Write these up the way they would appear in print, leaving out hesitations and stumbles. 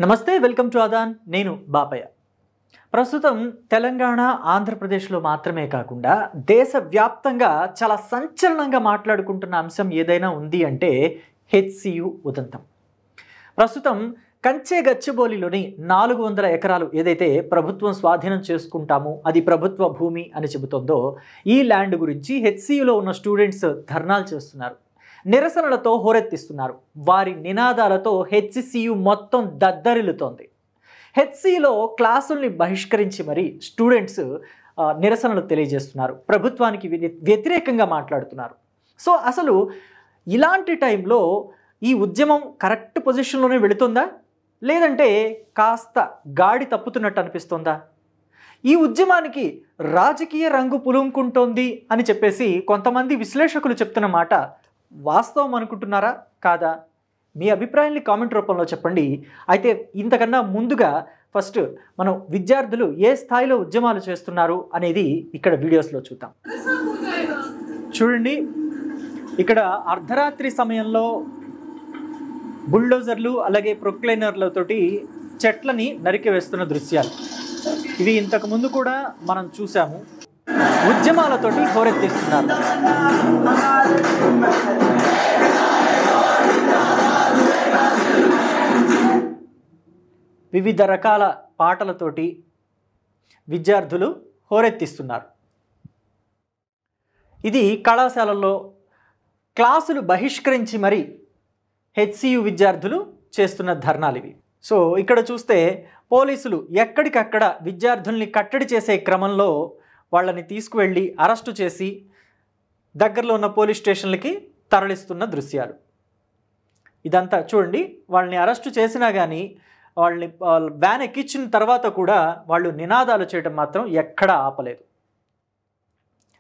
నమస్తే welcome to Aadan నేను బాపయ్య ప్రస్తుతం తెలంగాణ ఆంధ్రప్రదేశ్లో మాత్రమే కాకుండా దేశవ్యాప్తంగా చాలా సంచలనంగా మాట్లాడుకుంటున్న అంశం ఏదైనా ఉంది అంటే హెచ్సియు ఉదంతం. ప్రస్తుతం కంచె గచ్చిబౌలిలోని 400 ఎకరాలు ఏదైతే ప్రభుత్వం స్వాధీనం చేసుకుంటామో అది ప్రభుత్వ భూమి అని చెబుతోందో ఈ ల్యాండ్ గురించి హెచ్సియులో ఉన్న స్టూడెంట్స్ ధర్నాలు చేస్తున్నారు, నిరసనలతో హోరెత్తిస్తున్నారు. వారి నినాదాలతో హెచ్సియు మొత్తం దద్దరిల్లుతోంది. హెచ్సియులో క్లాసుల్ని బహిష్కరించి మరి స్టూడెంట్స్ నిరసనలు తెలియజేస్తున్నారు, ప్రభుత్వానికి వ్యతిరేకంగా మాట్లాడుతున్నారు. సో అసలు ఇలాంటి టైంలో ఈ ఉద్యమం కరెక్ట్ పొజిషన్లోనే వెళుతుందా, లేదంటే కాస్త గాడి తప్పుతున్నట్టు అనిపిస్తుందా? ఈ ఉద్యమానికి రాజకీయ రంగు పులుముకుంటోంది అని చెప్పేసి కొంతమంది విశ్లేషకులు చెప్తున్న మాట వాస్తవం అనుకుంటున్నారా కాదా? మీ అభిప్రాయాన్ని కామెంట్ రూపంలో చెప్పండి. అయితే ఇంతకన్నా ముందుగా ఫస్ట్ మనం విద్యార్థులు ఏ స్థాయిలో ఉద్యమాలు చేస్తున్నారు అనేది ఇక్కడ వీడియోస్లో చూద్దాం. చూడండి, ఇక్కడ అర్ధరాత్రి సమయంలో బుల్డోజర్లు అలాగే ప్రొక్లైనర్లతోటి చెట్లని నరికి వేస్తున్న దృశ్యాలు ఇవి ఇంతకు ముందు కూడా మనం చూసాము. ఉద్యమాలతోటి హోరెత్తిస్తున్నారు. వివిధ రకాల పాటలతోటి విద్యార్థులు హోరెత్తిస్తున్నారు. ఇది కళాశాలల్లో క్లాసులు బహిష్కరించి మరి హెచ్సియు విద్యార్థులు చేస్తున్న ధర్నాలు ఇవి. సో ఇక్కడ చూస్తే పోలీసులు ఎక్కడికక్కడ విద్యార్థుల్ని కట్టడి చేసే క్రమంలో వాళ్ళని తీసుకువెళ్ళి అరెస్టు చేసి దగ్గరలో ఉన్న పోలీస్ స్టేషన్లకి తరలిస్తున్న దృశ్యాలు ఇదంతా చూడండి. వాళ్ళని అరెస్టు చేసినా కానీ వాళ్ళని వ్యాన్ ఎక్కించిన తర్వాత కూడా వాళ్ళు నినాదాలు చేయడం మాత్రం ఎక్కడా ఆపలేదు.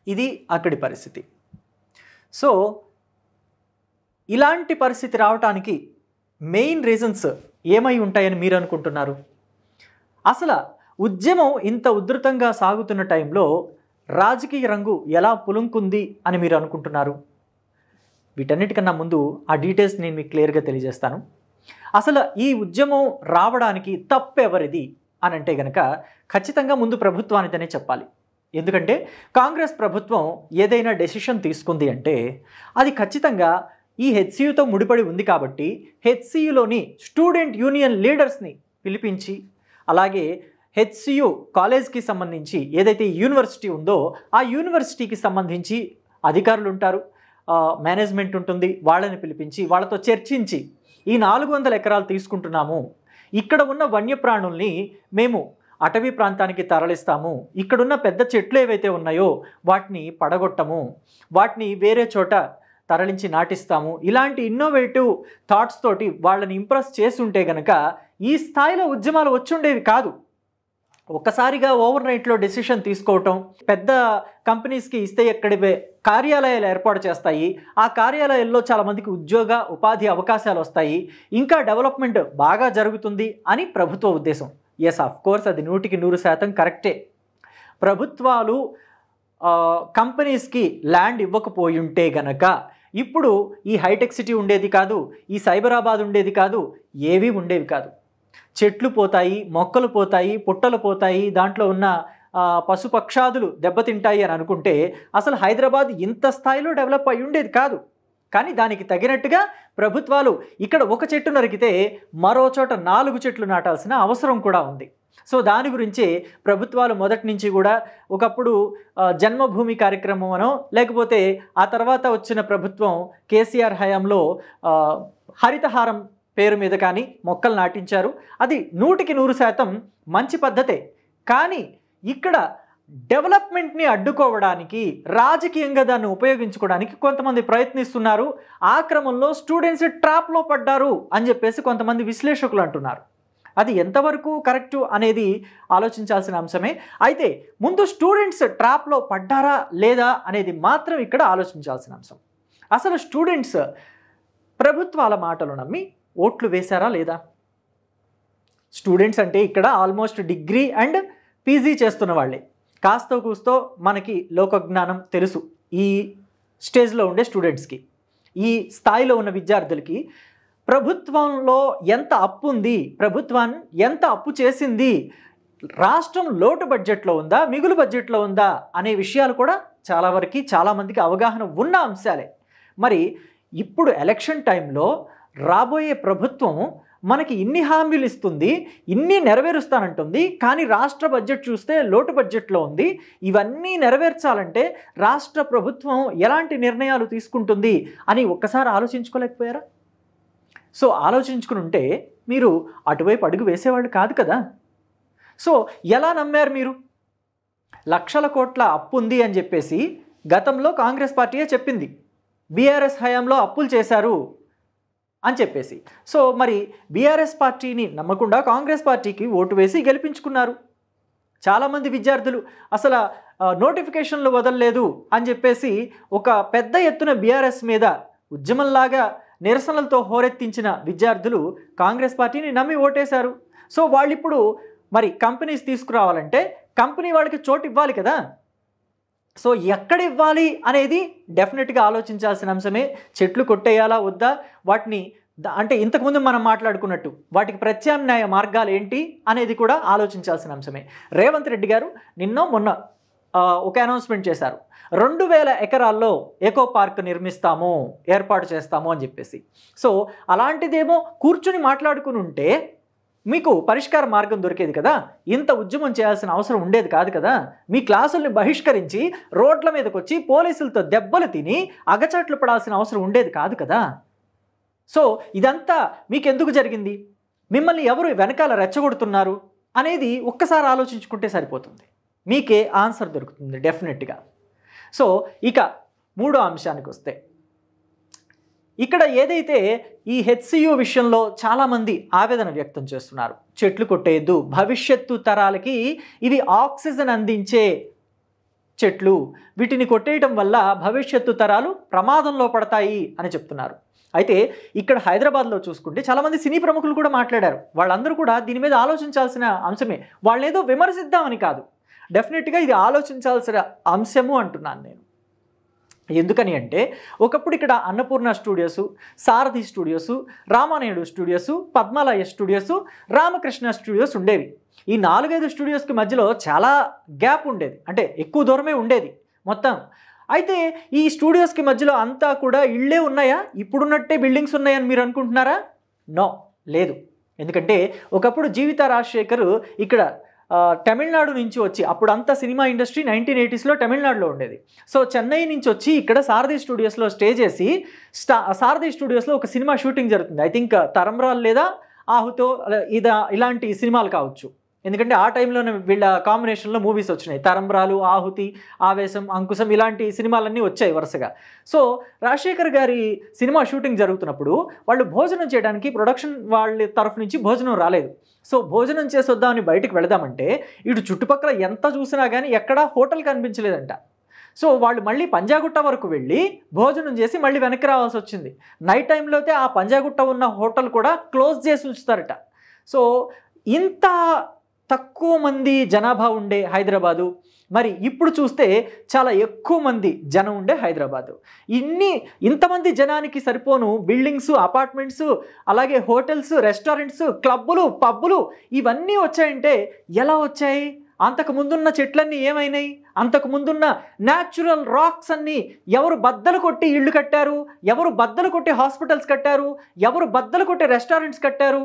ఇది అక్కడి పరిస్థితి. సో ఇలాంటి పరిస్థితి రావటానికి మెయిన్ రీజన్స్ ఏమై ఉంటాయని మీరు అనుకుంటున్నారు? అసలు ఉద్యమం ఇంత ఉధృతంగా సాగుతున్న టైంలో రాజకీయ రంగు ఎలా పులుంకుంది అని మీరు అనుకుంటున్నారు? వీటన్నిటికన్నా ముందు ఆ డీటెయిల్స్ నేను మీకు క్లియర్గా తెలియజేస్తాను. అసలు ఈ ఉద్యమం రావడానికి తప్పెవరిది అని అంటే కనుక ఖచ్చితంగా ముందు ప్రభుత్వానిదనే చెప్పాలి. ఎందుకంటే కాంగ్రెస్ ప్రభుత్వం ఏదైనా డెసిషన్ తీసుకుంది అంటే అది ఖచ్చితంగా ఈ హెచ్సియుతో ముడిపడి ఉంది. కాబట్టి హెచ్సియులోని స్టూడెంట్ యూనియన్ లీడర్స్ని పిలిపించి అలాగే హెచ్సియు కాలేజ్కి సంబంధించి ఏదైతే యూనివర్సిటీ ఉందో ఆ యూనివర్సిటీకి సంబంధించి అధికారులు ఉంటారు, మేనేజ్మెంట్ ఉంటుంది, వాళ్ళని పిలిపించి వాళ్ళతో చర్చించి ఈ 400 ఎకరాలు తీసుకుంటున్నాము, ఇక్కడ ఉన్న వన్యప్రాణుల్ని మేము అటవీ ప్రాంతానికి తరలిస్తాము, ఇక్కడున్న పెద్ద చెట్లు ఏవైతే ఉన్నాయో వాటిని పడగొట్టము, వాటిని వేరే చోట తరలించి నాటిస్తాము, ఇలాంటి ఇన్నోవేటివ్ థాట్స్ తోటి వాళ్ళని ఇంప్రెస్ చేసి ఉంటే గనక ఈ స్థాయిలో ఉద్యమాలు వచ్చుండేవి కాదు. ఒక్కసారిగా ఓవర్ నైట్లో డెసిషన్ తీసుకోవటం, పెద్ద కంపెనీస్కి ఇస్తే ఎక్కడి కార్యాలయాలు ఏర్పాటు చేస్తాయి, ఆ కార్యాలయాల్లో చాలామందికి ఉపాధి అవకాశాలు వస్తాయి, ఇంకా డెవలప్మెంట్ బాగా జరుగుతుంది అని ప్రభుత్వ ఉద్దేశం. ఎస్, ఆఫ్ కోర్స్ అది 100% కరెక్టే. ప్రభుత్వాలు కంపెనీస్కి ల్యాండ్ ఇవ్వకపోయి ఉంటే గనక ఇప్పుడు ఈ హైటెక్ సిటీ ఉండేది కాదు, ఈ సైబరాబాద్ ఉండేది కాదు, ఏవీ ఉండేవి కాదు. చెట్లు పోతాయి, మొక్కలు పోతాయి, పుట్టలు పోతాయి, దాంట్లో ఉన్న పశుపక్షాదులు దెబ్బతింటాయి అని అనుకుంటే అసలు హైదరాబాద్ ఇంత స్థాయిలో డెవలప్ అయి ఉండేది కాదు. కానీ దానికి తగినట్టుగా ప్రభుత్వాలు ఇక్కడ ఒక చెట్టు నరికితే మరో చోట 4 చెట్లు నాటాల్సిన అవసరం కూడా ఉంది. సో దాని గురించి ప్రభుత్వాలు మొదటి నుంచి కూడా ఒకప్పుడు జన్మభూమి కార్యక్రమం అనో లేకపోతే ఆ తర్వాత వచ్చిన ప్రభుత్వం కేసీఆర్ హయాంలో హరితహారం పేరు మీద కానీ మొక్కలు నాటించారు. అది 100% మంచి పద్ధతే. కానీ ఇక్కడ డెవలప్మెంట్ని అడ్డుకోవడానికి రాజకీయంగా దాన్ని ఉపయోగించుకోవడానికి కొంతమంది ప్రయత్నిస్తున్నారు. ఆ క్రమంలో స్టూడెంట్స్ ట్రాప్లో పడ్డారు అని చెప్పేసి కొంతమంది విశ్లేషకులు అంటున్నారు. అది ఎంతవరకు కరెక్టు అనేది ఆలోచించాల్సిన అంశమే. అయితే ముందు స్టూడెంట్స్ ట్రాప్లో పడ్డారా లేదా అనేది మాత్రం ఇక్కడ ఆలోచించాల్సిన అంశం. అసలు స్టూడెంట్స్ ప్రభుత్వాల మాటలు నమ్మి ఓట్లు వేశారా లేదా? స్టూడెంట్స్ అంటే ఇక్కడ ఆల్మోస్ట్ డిగ్రీ అండ్ పీజీ చేస్తున్న వాళ్ళే. కాస్తో కూస్తో మనకి లోకజ్ఞానం తెలుసు ఈ స్టేజ్లో ఉండే స్టూడెంట్స్కి. ఈ స్థాయిలో ఉన్న విద్యార్థులకి ప్రభుత్వంలో ఎంత అప్పు ఉంది, ప్రభుత్వం ఎంత అప్పు చేసింది, రాష్ట్రం లోటు బడ్జెట్లో ఉందా, మిగులు బడ్జెట్లో ఉందా అనే విషయాలు కూడా చాలా వరకు చాలామందికి అవగాహన ఉన్న అంశాలే. మరి ఇప్పుడు ఎలక్షన్ టైంలో రాబోయే ప్రభుత్వం మనకి ఇన్ని హామీలు ఇస్తుంది, ఇన్ని నెరవేరుస్తానంటుంది, కానీ రాష్ట్ర బడ్జెట్ చూస్తే లోటు బడ్జెట్లో ఉంది. ఇవన్నీ నెరవేర్చాలంటే రాష్ట్ర ప్రభుత్వం ఎలాంటి నిర్ణయాలు తీసుకుంటుంది అని ఒక్కసారి ఆలోచించుకోలేకపోయారా? సో ఆలోచించుకుని ఉంటే మీరు అటువైపు అడుగు వేసేవాళ్ళు కాదు కదా. సో ఎలా నమ్మారు మీరు? లక్షల కోట్ల అప్పు ఉంది అని చెప్పేసి గతంలో కాంగ్రెస్ పార్టీయే చెప్పింది, బీఆర్ఎస్ హయాంలో అప్పులు చేశారు అని చెప్పేసి. సో మరి బీఆర్ఎస్ పార్టీని నమ్మకుండా కాంగ్రెస్ పార్టీకి ఓటు వేసి గెలిపించుకున్నారు. చాలామంది విద్యార్థులు అసలు నోటిఫికేషన్లు వదలలేదు అని చెప్పేసి ఒక పెద్ద ఎత్తున బీఆర్ఎస్ మీద ఉద్యమంలాగా నిరసనలతో హోరెత్తించిన విద్యార్థులు కాంగ్రెస్ పార్టీని నమ్మి ఓటేశారు. సో వాళ్ళు ఇప్పుడు మరి కంపెనీస్ తీసుకురావాలంటే కంపెనీ వాళ్ళకి చోటు ఇవ్వాలి కదా. సో ఎక్కడ ఇవ్వాలి అనేది డెఫినెట్గా ఆలోచించాల్సిన అంశమే. చెట్లు కొట్టేయాలా వద్దా, వాటిని అంటే ఇంతకుముందు మనం మాట్లాడుకున్నట్టు వాటికి ప్రత్యామ్నాయ మార్గాలు ఏంటి అనేది కూడా ఆలోచించాల్సిన అంశమే. రేవంత్ రెడ్డి గారు మొన్న ఒక అనౌన్స్మెంట్ చేశారు, 2000 ఎకరాల్లో ఎకో పార్క్ నిర్మిస్తాము, ఏర్పాటు చేస్తాము అని చెప్పేసి. సో అలాంటిదేమో కూర్చుని మాట్లాడుకుని ఉంటే మీకు పరిష్కార మార్గం దొరికేది కదా, ఇంత ఉద్యమం చేయాల్సిన అవసరం ఉండేది కాదు కదా. మీ క్లాసుల్ని బహిష్కరించి రోడ్ల మీదకి వచ్చి పోలీసులతో దెబ్బలు తిని అగచాట్లు పడాల్సిన అవసరం ఉండేది కాదు కదా. సో ఇదంతా మీకెందుకు జరిగింది, మిమ్మల్ని ఎవరు వెనకాల రెచ్చగొడుతున్నారు అనేది ఒక్కసారి ఆలోచించుకుంటే సరిపోతుంది, మీకే ఆన్సర్ దొరుకుతుంది డెఫినెట్గా. సో ఇక మూడో అంశానికి వస్తే, ఇక్కడ ఏదైతే ఈ హెచ్సియు విషయంలో చాలామంది ఆవేదన వ్యక్తం చేస్తున్నారు, చెట్లు కొట్టేయద్దు, భవిష్యత్తు తరాలకి ఇవి ఆక్సిజన్ అందించే చెట్లు, వీటిని కొట్టేయటం వల్ల భవిష్యత్తు తరాలు ప్రమాదంలో పడతాయి అని చెప్తున్నారు. అయితే ఇక్కడ హైదరాబాద్లో చూసుకుంటే చాలామంది సినీ ప్రముఖులు కూడా మాట్లాడారు. వాళ్ళందరూ కూడా దీని మీద ఆలోచించాల్సిన అంశమే. వాళ్ళేదో విమర్శిద్దామని కాదు, డెఫినెట్గా ఇది ఆలోచించాల్సిన అంశము అంటున్నాను నేను. ఎందుకని అంటే ఒకప్పుడు ఇక్కడ అన్నపూర్ణ స్టూడియోసు, సారథి స్టూడియోసు, రామానాయుడు స్టూడియోసు, పద్మాలయ స్టూడియోసు, రామకృష్ణ స్టూడియోస్ ఉండేవి. ఈ 4-5 స్టూడియోస్కి మధ్యలో చాలా గ్యాప్ ఉండేది, అంటే ఎక్కువ దూరమే ఉండేది మొత్తం. అయితే ఈ స్టూడియోస్కి మధ్యలో అంతా కూడా ఇళ్ళే ఉన్నాయా, ఇప్పుడున్నట్టే బిల్డింగ్స్ ఉన్నాయని మీరు అనుకుంటున్నారా? నో, లేదు. ఎందుకంటే ఒకప్పుడు జీవిత రాజశేఖర్ ఇక్కడ తమిళనాడు నుంచి వచ్చి, అప్పుడంతా సినిమా ఇండస్ట్రీ 1980స్లో తమిళనాడులో ఉండేది. సో చెన్నై నుంచి వచ్చి ఇక్కడ సారథి స్టూడియోస్లో స్టే చేసి సారథి స్టూడియోస్లో ఒక సినిమా షూటింగ్ జరుగుతుంది. ఐ థింక్ తరంరాలు లేదా ఆహుతో ఇలాంటి సినిమాలు కావచ్చు, ఎందుకంటే ఆ టైంలోనే వీళ్ళ కాంబినేషన్లో మూవీస్ వచ్చినాయి. తరంబ్రాలు, ఆహుతి, ఆవేశం, అంకుశం ఇలాంటి సినిమాలన్నీ వచ్చాయి వరుసగా. సో రాజశేఖర్ గారి సినిమా షూటింగ్ జరుగుతున్నప్పుడు వాళ్ళు భోజనం చేయడానికి ప్రొడక్షన్ వాళ్ళ తరఫు నుంచి భోజనం రాలేదు. సో భోజనం చేసి వద్దామని బయటికి వెళదామంటే ఇటు చుట్టుపక్కల ఎంత చూసినా కానీ ఎక్కడా హోటల్ కనిపించలేదంట. సో వాళ్ళు మళ్ళీ పంజాగుట్ట వరకు వెళ్ళి భోజనం చేసి మళ్ళీ వెనక్కి రావాల్సి వచ్చింది. నైట్ టైంలో అయితే ఆ పంజాగుట్ట ఉన్న హోటల్ కూడా క్లోజ్ చేసి ఉంచుతారట. సో ఇంత తక్కువ మంది జనాభా ఉండే హైదరాబాదు, మరి ఇప్పుడు చూస్తే చాలా ఎక్కువ మంది జనం ఉండే హైదరాబాదు. ఇంతమంది జనానికి సరిపోను బిల్డింగ్స్, అపార్ట్మెంట్స్, అలాగే హోటల్స్, రెస్టారెంట్స్, క్లబ్బులు, పబ్బులు ఇవన్నీ వచ్చాయంటే ఎలా వచ్చాయి? అంతకుముందున్న చెట్లన్నీ ఏమైనాయి? అంతకుముందున్న న్యాచురల్ రాక్స్ అన్నీ ఎవరు బద్దలు కొట్టి ఇళ్ళు కట్టారు? ఎవరు బద్దలు కొట్టి హాస్పిటల్స్ కట్టారు? ఎవరు బద్దలు కొట్టి రెస్టారెంట్స్ కట్టారు?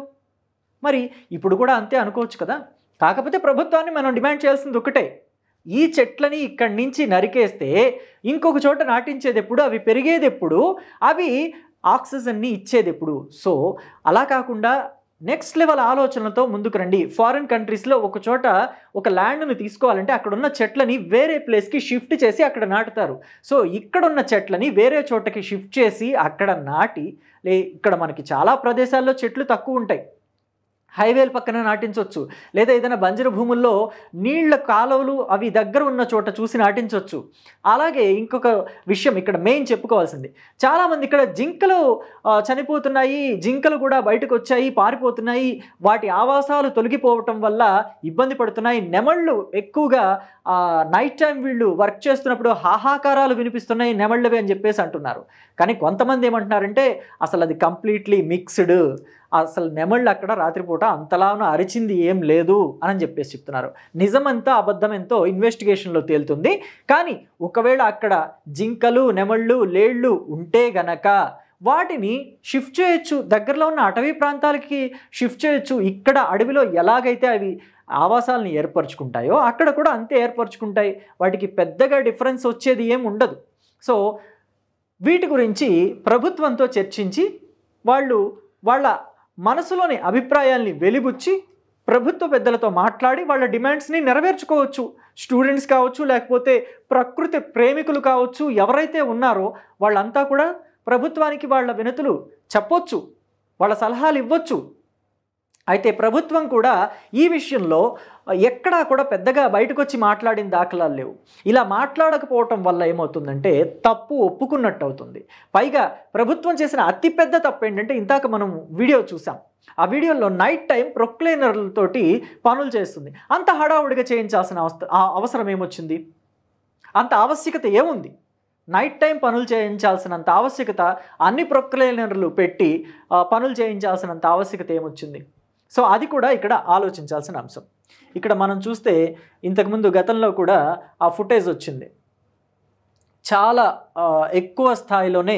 మరి ఇప్పుడు కూడా అంతే అనుకోవచ్చు కదా. కాకపోతే ప్రభుత్వాన్ని మనం డిమాండ్ చేయాల్సింది ఒకటే, ఈ చెట్లని ఇక్కడి నుంచి నరికేస్తే ఇంకొక చోట నాటించేది ఎప్పుడు, అవి పెరిగేది ఎప్పుడు, అవి ఆక్సిజన్ని ఇచ్చేది ఎప్పుడు? సో అలా కాకుండా నెక్స్ట్ లెవెల్ ఆలోచనలతో ముందుకు రండి. ఫారిన్ కంట్రీస్లో ఒక చోట ఒక ల్యాండ్ను తీసుకోవాలంటే అక్కడ ఉన్న చెట్లని వేరే ప్లేస్కి షిఫ్ట్ చేసి అక్కడ నాటుతారు. సో ఇక్కడున్న చెట్లని వేరే చోటకి షిఫ్ట్ చేసి అక్కడ నాటి, ఇక్కడ మనకి చాలా ప్రదేశాల్లో చెట్లు తక్కువ ఉంటాయి. హైవేల పక్కన నాటించవచ్చు, లేదా ఏదైనా బంజరు భూముల్లో నీళ్ల కాలువలు అవి దగ్గర ఉన్న చోట చూసి నాటించవచ్చు. అలాగే ఇంకొక విషయం ఇక్కడ మెయిన్ చెప్పుకోవాల్సింది, చాలామంది ఇక్కడ జింకలు చనిపోతున్నాయి, జింకలు కూడా బయటకు వచ్చాయి, పారిపోతున్నాయి, వాటి ఆవాసాలు తొలగిపోవటం వల్ల ఇబ్బంది పడుతున్నాయి, నెమళ్ళు ఎక్కువగా నైట్ టైం వీళ్ళు వర్క్ చేస్తున్నప్పుడు హాహాకారాలు వినిపిస్తున్నాయి నెమళ్ళవి అని చెప్పేసి అంటున్నారు. కానీ కొంతమంది ఏమంటున్నారంటే అసలు అది కంప్లీట్లీ మిక్స్డ్, అసలు నెమళ్ళు అక్కడ రాత్రిపూట అంతలాను అరిచింది ఏం లేదు అని చెప్పేసి చెప్తున్నారు. నిజమంతా అబద్ధమెంతో ఇన్వెస్టిగేషన్లో తేలుతుంది. కానీ ఒకవేళ అక్కడ జింకలు, నెమళ్ళు, లేళ్ళు ఉంటే గనక వాటిని షిఫ్ట్ చేయొచ్చు, దగ్గరలో ఉన్న అటవీ ప్రాంతాలకి షిఫ్ట్ చేయొచ్చు. ఇక్కడ అడవిలో ఎలాగైతే అవి ఆవాసాలను ఏర్పరచుకుంటాయో అక్కడ కూడా అంతే ఏర్పరచుకుంటాయి, వాటికి పెద్దగా డిఫరెన్స్ వచ్చేది ఏం ఉండదు. సో వీటి గురించి ప్రభుత్వంతో చర్చించి వాళ్ళ మనసులోని అభిప్రాయాల్ని వెలిబుచ్చి ప్రభుత్వ పెద్దలతో మాట్లాడి వాళ్ళ డిమాండ్స్ని నెరవేర్చుకోవచ్చు. స్టూడెంట్స్ కావచ్చు, లేకపోతే ప్రకృతి ప్రేమికులు కావచ్చు, ఎవరైతే ఉన్నారో వాళ్ళంతా కూడా ప్రభుత్వానికి వాళ్ళ వినతులు చెప్పొచ్చు, వాళ్ళ సలహాలు ఇవ్వచ్చు. అయితే ప్రభుత్వం కూడా ఈ విషయంలో ఎక్కడా కూడా పెద్దగా బయటకు వచ్చి మాట్లాడిన దాఖలాలు లేవు. ఇలా మాట్లాడకపోవటం వల్ల ఏమవుతుందంటే తప్పు ఒప్పుకున్నట్టు అవుతుంది. పైగా ప్రభుత్వం చేసిన అతిపెద్ద తప్పు ఏంటంటే, ఇందాక మనం వీడియో చూసాం, ఆ వీడియోలో నైట్ టైం ప్రొక్లైనర్లతోటి పనులు చేస్తుంది. అంత హడావుడిగా చేయించాల్సిన అవసరం ఏమొచ్చింది? అంత ఆవశ్యకత ఏముంది? నైట్ టైం పనులు చేయించాల్సినంత ఆవశ్యకత, అన్ని ప్రొక్లైనర్లు పెట్టి పనులు చేయించాల్సినంత ఆవశ్యకత ఏమొచ్చింది? సో అది కూడా ఇక్కడ ఆలోచించాల్సిన అంశం. ఇక్కడ మనం చూస్తే ఇంతకుముందు గతంలో కూడా ఆ ఫుటేజ్ వచ్చింది, చాలా ఎక్కువ స్థాయిలోనే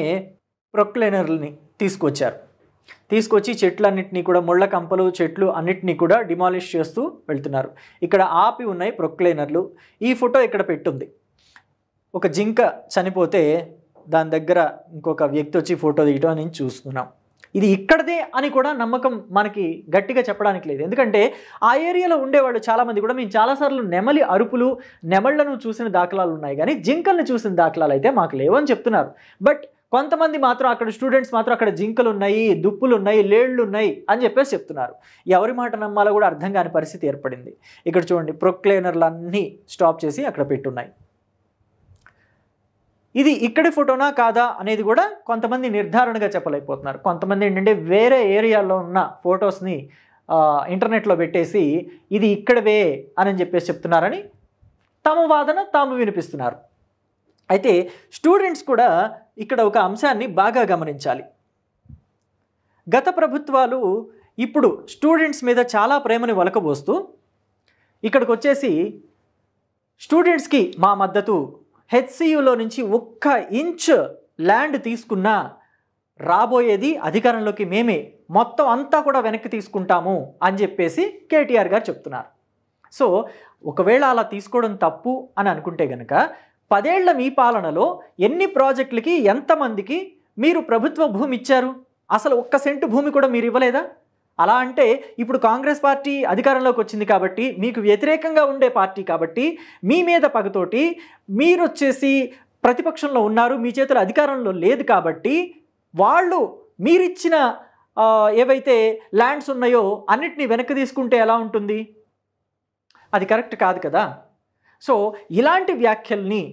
ప్రొక్లైనర్లని తీసుకొచ్చి చెట్లన్నింటినీ కూడా, ముళ్ళ కంపలు, చెట్లు అన్నిటినీ కూడా డిమాలిష్ చేస్తూ వెళ్తున్నారు. ఇక్కడ ఆపి ఉన్నాయి ప్రొక్లైనర్లు. ఈ ఫోటో ఇక్కడ పెట్టుంది, ఒక జింక చనిపోతే దాని దగ్గర ఇంకొక వ్యక్తి వచ్చి ఫోటో తీయటం అని చూస్తున్నాం. ఇది ఇక్కడదే అని కూడా నమ్మకం మనకి గట్టిగా చెప్పడానికి లేదు. ఎందుకంటే ఆ ఏరియాలో ఉండేవాళ్ళు చాలామంది కూడా మేము చాలాసార్లు నెమలి అరుపులు, నెమళ్లను చూసిన దాఖలాలు ఉన్నాయి, కానీ జింకల్ని చూసిన దాఖలాలు అయితే మాకు లేవని చెప్తున్నారు. బట్ కొంతమంది మాత్రం అక్కడ స్టూడెంట్స్ మాత్రం అక్కడ జింకలు ఉన్నాయి, దుప్పులు ఉన్నాయి, లేళ్ళు ఉన్నాయి అని చెప్పేసి చెప్తున్నారు. ఎవరి మాట నమ్మాలో కూడా అర్థం కాని పరిస్థితి ఏర్పడింది. ఇక్కడ చూడండి, ప్రొక్లైనర్లు అన్నీ స్టాప్ చేసి అక్కడ పెట్టున్నాయి. ఇది ఇక్కడి ఫోటోనా కాదా అనేది కూడా కొంతమంది నిర్ధారణగా చెప్పలేకపోతున్నారు. కొంతమంది ఏంటంటే వేరే ఏరియాలో ఉన్న ఫొటోస్ని ఇంటర్నెట్లో పెట్టేసి ఇది ఇక్కడవే అని చెప్పేసి చెప్తున్నారని తమ వాదన తాము వినిపిస్తున్నారు. అయితే స్టూడెంట్స్ కూడా ఇక్కడ ఒక అంశాన్ని బాగా గమనించాలి. గత ప్రభుత్వాలు ఇప్పుడు స్టూడెంట్స్ మీద చాలా ప్రేమని ఒలకబోస్తూ ఇక్కడికి వచ్చేసి స్టూడెంట్స్కి మా మద్దతు, హెచ్సియులో నుంచి 1 ఇంచ్ ల్యాండ్ తీసుకున్నా రాబోయేది అధికారంలోకి మేమే, మొత్తం అంతా కూడా వెనక్కి తీసుకుంటాము అని చెప్పేసి కేటీఆర్ గారు చెప్తున్నారు. సో ఒకవేళ అలా తీసుకోవడం తప్పు అని అనుకుంటే కనుక 10 ఏళ్ల మీ పాలనలో ఎన్ని ప్రాజెక్టులకి, ఎంతమందికి మీరు ప్రభుత్వ భూమి ఇచ్చారు? అసలు 1 సెంటు భూమి కూడా మీరు ఇవ్వలేదా? అలా అంటే ఇప్పుడు కాంగ్రెస్ పార్టీ అధికారంలోకి వచ్చింది కాబట్టి, మీకు వ్యతిరేకంగా ఉండే పార్టీ కాబట్టి, మీ మీద పగతోటి మీరు వచ్చేసి ప్రతిపక్షంలో ఉన్నారు, మీ చేతుల అధికారంలో లేదు కాబట్టి వాళ్ళు మీరిచ్చిన ఏవైతే ల్యాండ్స్ ఉన్నాయో అన్నిటినీ వెనక్కి తీసుకుంటే ఎలా ఉంటుంది? అది కరెక్ట్ కాదు కదా. సో ఇలాంటి వ్యాఖ్యల్ని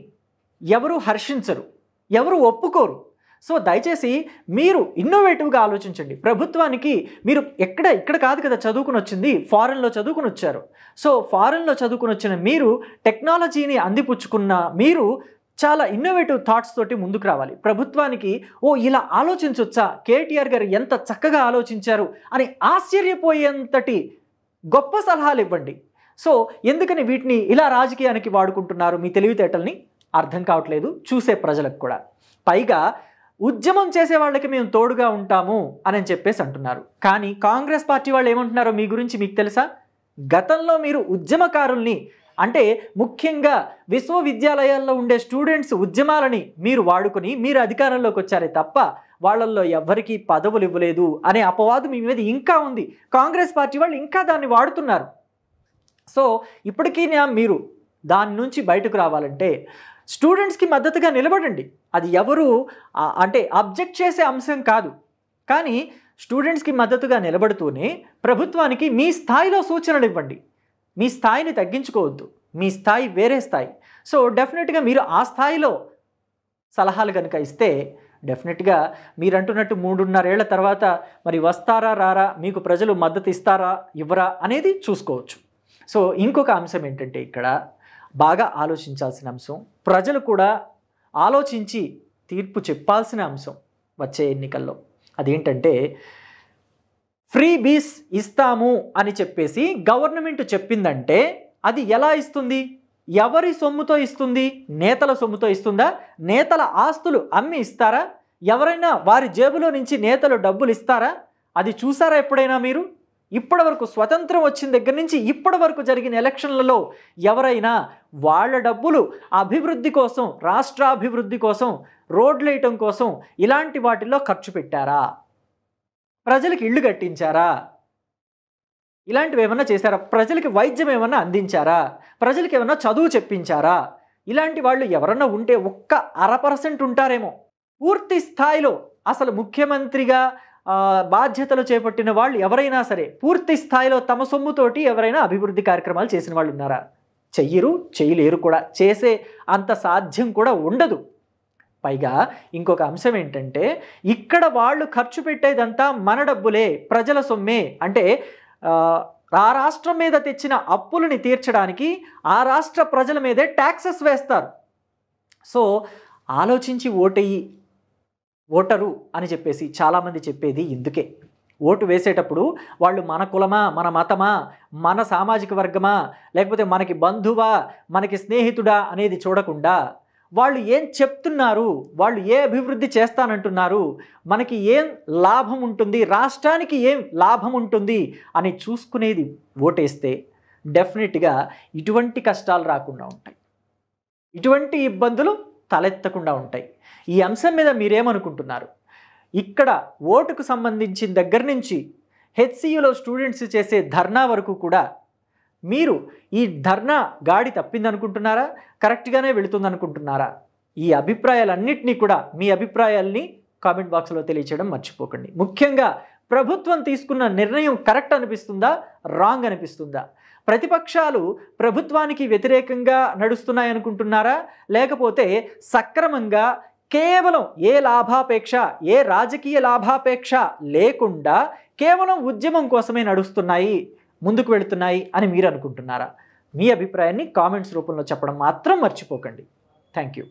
ఎవరు హర్షించరు, ఎవరు ఒప్పుకోరు. సో దయచేసి మీరు ఇన్నోవేటివ్గా ఆలోచించండి. ప్రభుత్వానికి మీరు ఇక్కడ కాదు కదా చదువుకుని వచ్చింది, ఫారెన్లో చదువుకుని వచ్చారు. సో ఫారెన్లో చదువుకుని వచ్చిన మీరు, టెక్నాలజీని అందిపుచ్చుకున్న మీరు చాలా ఇన్నోవేటివ్ థాట్స్ తోటి ముందుకు రావాలి. ప్రభుత్వానికి ఇలా ఆలోచించవచ్చా, కేటీఆర్ గారు ఎంత చక్కగా ఆలోచించారు అని ఆశ్చర్యపోయేంతటి గొప్ప సలహాలు ఇవ్వండి. సో ఎందుకని వీటిని ఇలా రాజకీయానికి వాడుకుంటున్నారు? మీ తెలివితేటల్ని అర్థం కావట్లేదు చూసే ప్రజలకు కూడా. పైగా ఉద్యమం చేసే వాళ్ళకి మేము తోడుగా ఉంటాము అని చెప్పేసి అంటున్నారు. కానీ కాంగ్రెస్ పార్టీ వాళ్ళు ఏమంటున్నారో మీ గురించి మీకు తెలుసా? గతంలో మీరు ఉద్యమకారుల్ని, అంటే ముఖ్యంగా విశ్వవిద్యాలయాల్లో ఉండే స్టూడెంట్స్ ఉద్యమాలని మీరు వాడుకొని మీరు అధికారంలోకి వచ్చారే తప్ప వాళ్ళల్లో ఎవ్వరికీ పదవులు ఇవ్వలేదు అనే అపవాదు మీ మీద ఇంకా ఉంది. కాంగ్రెస్ పార్టీ వాళ్ళు ఇంకా దాన్ని వాడుతున్నారు. సో ఇప్పటికీ మీరు దాని నుంచి బయటకు రావాలంటే స్టూడెంట్స్కి మద్దతుగా నిలబడండి. అది ఎవరు అంటే అబ్జెక్ట్ చేసే అంశం కాదు, కానీ స్టూడెంట్స్కి మద్దతుగా నిలబడుతూనే ప్రభుత్వానికి మీ స్థాయిలో సూచనలు ఇవ్వండి. మీ స్థాయిని తగ్గించుకోవద్దు. మీ స్థాయి వేరే స్థాయి. సో డెఫినెట్గా మీరు ఆ స్థాయిలో సలహాలు కనుక ఇస్తే డెఫినెట్గా మీరు అంటున్నట్టు 3.5 ఏళ్ల తర్వాత మరి వస్తారా రారా, మీకు ప్రజలు మద్దతు ఇస్తారా ఇవ్వరా అనేది చూసుకోవచ్చు. సో ఇంకొక అంశం ఏంటంటే ఇక్కడ బాగా ఆలోచించాల్సిన అంశం, ప్రజలు కూడా ఆలోచించి తీర్పు చెప్పాల్సిన అంశం వచ్చే ఎన్నికల్లో. అదేంటంటే ఫ్రీ బీస్ ఇస్తాము అని చెప్పేసి గవర్నమెంట్ చెప్పిందంటే అది ఎలా ఇస్తుంది? ఎవరి సొమ్ముతో ఇస్తుంది? నేతల సొమ్ముతో ఇస్తుందా? నేతల ఆస్తులు అమ్మి ఇస్తారా? ఎవరైనా వారి జేబులో నుంచి నేతలు డబ్బులు ఇస్తారా? అది చూసారా ఎప్పుడైనా మీరు? ఇప్పటి వరకు స్వతంత్రం వచ్చిన దగ్గర నుంచి ఇప్పటి వరకు జరిగిన ఎలక్షన్లలో ఎవరైనా వాళ్ళ డబ్బులు అభివృద్ధి కోసం, రాష్ట్ర అభివృద్ధి కోసం, రోడ్లు వేయటం కోసం ఇలాంటి వాటిల్లో ఖర్చు పెట్టారా? ప్రజలకు ఇళ్ళు కట్టించారా? ఇలాంటివి ఏమన్నా చేశారా? ప్రజలకి వైద్యం ఏమన్నా అందించారా? ప్రజలకి ఏమన్నా చదువు చెప్పించారా? ఇలాంటి వాళ్ళు ఎవరన్నా ఉంటే ఒక్క 0.5% ఉంటారేమో. పూర్తి స్థాయిలో అసలు ముఖ్యమంత్రిగా బాధ్యతలు చేపట్టిన వాళ్ళు ఎవరైనా సరే పూర్తి స్థాయిలో తమ సొమ్ముతోటి ఎవరైనా అభివృద్ధి కార్యక్రమాలు చేసిన వాళ్ళు ఉన్నారా? చెయ్యరు, చేయలేరు కూడా. చేసే అంత సాధ్యం కూడా ఉండదు. పైగా ఇంకొక అంశం ఏంటంటే ఇక్కడ వాళ్ళు ఖర్చు పెట్టేదంతా మన డబ్బులే, ప్రజల సొమ్మే. అంటే ఆ రాష్ట్రం మీద తెచ్చిన అప్పులని తీర్చడానికి ఆ రాష్ట్ర ప్రజల మీదే ట్యాక్సెస్ వేస్తారు. సో ఆలోచించి ఓటెయ్యి ఓటరు అని చెప్పేసి చాలామంది చెప్పేది ఇందుకే. ఓటు వేసేటప్పుడు వాళ్ళు మన కులమా, మన మతమా, మన సామాజిక వర్గమా, లేకపోతే మనకి బంధువా, మనకి స్నేహితుడా అనేది చూడకుండా వాళ్ళు ఏం చెప్తున్నారు, వాళ్ళు ఏ అభివృద్ధి చేస్తానంటున్నారు, మనకి ఏం లాభం ఉంటుంది, రాష్ట్రానికి ఏం లాభం ఉంటుంది అని చూసుకునేది ఓటేస్తే డెఫినెట్గా ఇటువంటి కష్టాలు రాకుండా ఉంటాయి, ఇటువంటి ఇబ్బందులు తలెత్తకుండా ఉంటాయి. ఈ అంశం మీద మీరేమనుకుంటున్నారు? ఇక్కడ ఓటుకు సంబంధించిన దగ్గర నుంచి హెచ్సియులో స్టూడెంట్స్ చేసే ధర్నా వరకు కూడా మీరు ఈ ధర్నా గాడి తప్పిందనుకుంటున్నారా, కరెక్ట్గానే వెళుతుందనుకుంటున్నారా? ఈ అభిప్రాయాలన్నింటినీ కూడా మీ అభిప్రాయాల్ని కామెంట్ బాక్స్లో తెలియచేయడం మర్చిపోకండి. ముఖ్యంగా ప్రభుత్వం తీసుకున్న నిర్ణయం కరెక్ట్ అనిపిస్తుందా, రాంగ్ అనిపిస్తుందా? ప్రతిపక్షాలు ప్రభుత్వానికి వ్యతిరేకంగా నడుస్తున్నాయనుకుంటున్నారా, లేకపోతే సక్రమంగా కేవలం ఏ లాభాపేక్ష, ఏ రాజకీయ లాభాపేక్ష లేకుండా కేవలం ఉద్యమం కోసమే నడుస్తున్నాయి, ముందుకు వెళుతున్నాయి అని మీరు అనుకుంటున్నారా? మీ అభిప్రాయాన్ని కామెంట్స్ రూపంలో చెప్పడం మాత్రం మర్చిపోకండి. Thank you.